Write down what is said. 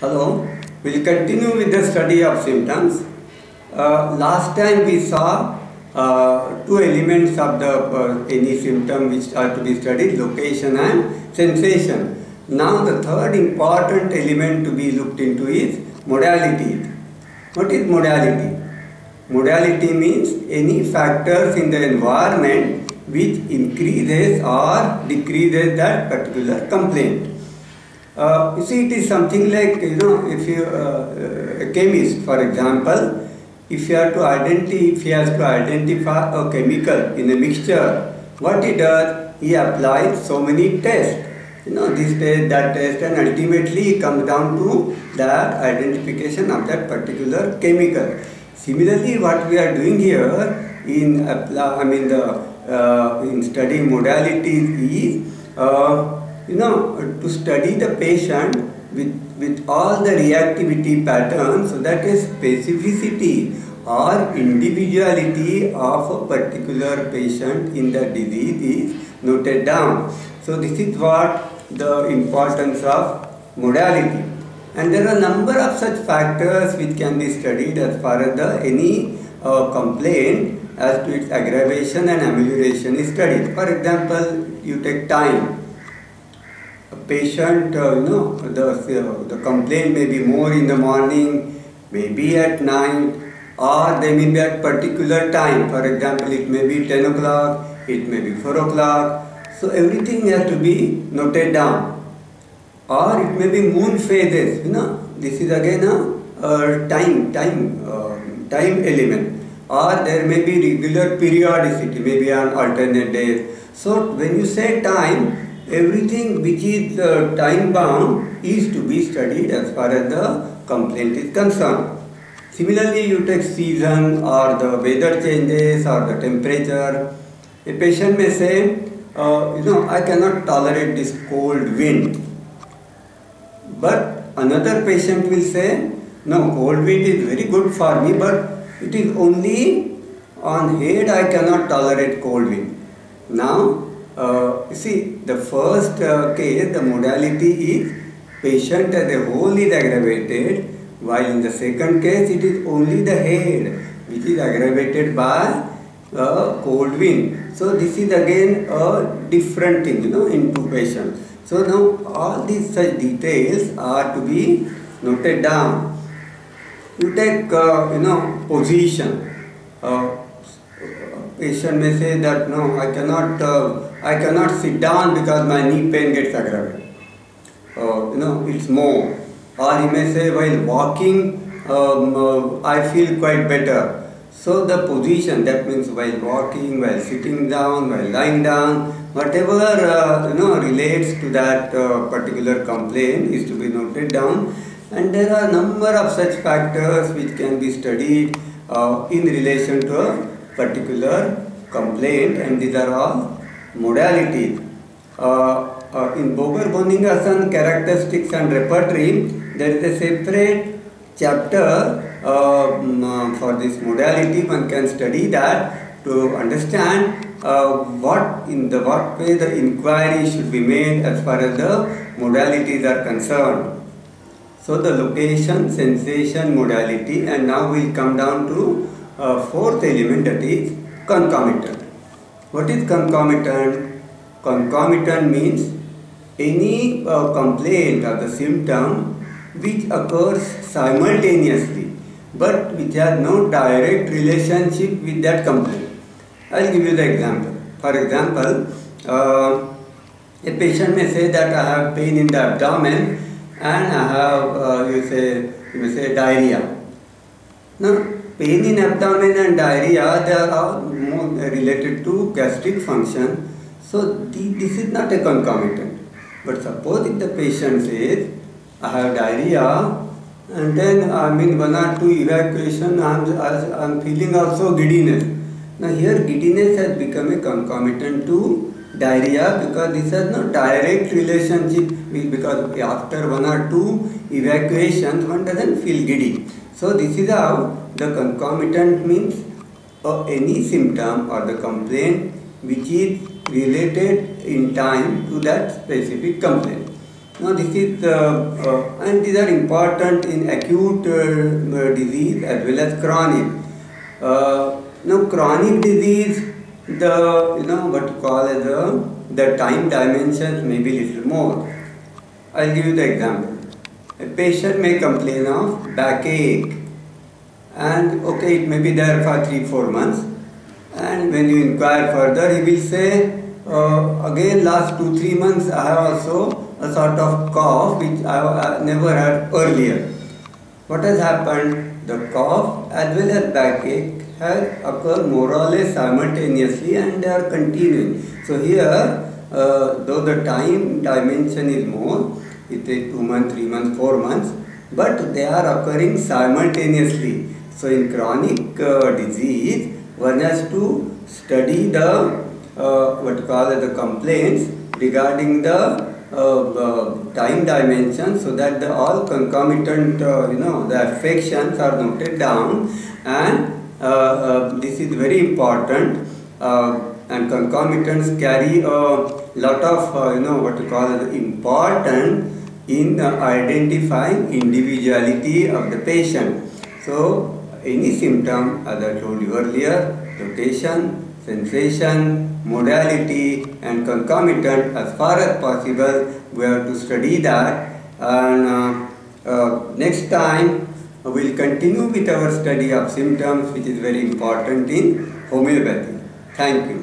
Hello, we'll continue with the study of symptoms. Last time we saw two elements of the any symptom which are to be studied, location and sensation. Now the third important element to be looked into is modality. What is modality? Modality means any factors in the environment which increases or decreases that particular complaint. You see, it is something like, if you, a chemist, for example, if he has to identify a chemical in a mixture, what he does, he applies so many tests. This test, that test, and ultimately it comes down to that identification of that particular chemical. Similarly, what we are doing here in in studying modalities is to study the patient with all the reactivity patterns, so that is specificity or individuality of a particular patient in the disease is noted down. So this is what the importance of modality. And there are a number of such factors which can be studied as far as any complaint as to its aggravation and amelioration is studied. For example, you take time. A patient, the complaint may be more in the morning, maybe at night, or they may be at particular time. For example, it may be 10 o'clock, it may be 4 o'clock. So everything has to be noted down. Or it may be moon phases. This is again a time element. Or there may be regular periodicity, maybe on alternate days. So when you say time, everything which is time bound is to be studied as far as the complaint is concerned. Similarly, you take season or the weather changes or the temperature. A patient may say, I cannot tolerate this cold wind. But another patient will say, no, cold wind is very good for me, but it is only on head I cannot tolerate cold wind. Now, you see, the first case, the modality is patient as a whole is aggravated, while in the second case, it is only the head which is aggravated by cold wind. So this is again a different thing, in two patients. So now all these such details are to be noted down. You take, position. Patient may say that no, I cannot sit down because my knee pain gets aggravated. It's more. Or he may say while walking, I feel quite better. So the position, that means while walking, while sitting down, while lying down, whatever relates to that particular complaint is to be noted down. And there are a number of such factors which can be studied in relation to a particular complaint, and these are all modalities. In Boger-Bonninghausen characteristics and repertory, there is a separate chapter for this modality. One can study that to understand what way the inquiry should be made as far as the modalities are concerned. So the location, sensation, modality, and now we will come down to fourth element, that is concomitant. What is concomitant? Concomitant means any complaint or the symptom which occurs simultaneously but which has no direct relationship with that complaint. I will give you the example. For example, a patient may say that I have pain in the abdomen and I have, you may say diarrhea. Now, pain in abdomen and diarrhea, they are all more related to gastric function. So, this is not a concomitant. But suppose if the patient says, I have diarrhea and then one or two evacuation, I am feeling also giddiness. Now, here giddiness has become a concomitant to diarrhea because this has no direct relationship because after one or two evacuations, one doesn't feel giddy. So, this is how the concomitant means any symptom or the complaint which is related in time to that specific complaint. Now this is and these are important in acute disease as well as chronic. Now chronic disease, the what you call as the time dimensions may be little more. I'll give you the example. A patient may complain of backache, and okay, it may be there for 3-4 months, and when you inquire further, he will say, again last 2-3 months I have also a sort of cough which I never had earlier. What has happened? The cough as well as backache has occurred more or less simultaneously and they are continuing. So here, though the time dimension is more, it takes 2 months, 3 months, 4 months, but they are occurring simultaneously. So in chronic disease, one has to study the what you call the complaints regarding the time dimension, so that the all concomitant the affections are noted down, and this is very important, and concomitants carry a lot of what you call the important in identifying individuality of the patient. So any symptom, as I told you earlier, rotation, sensation, modality and concomitant, as far as possible we have to study that, and next time we will continue with our study of symptoms, which is very important in homeopathy. Thank you.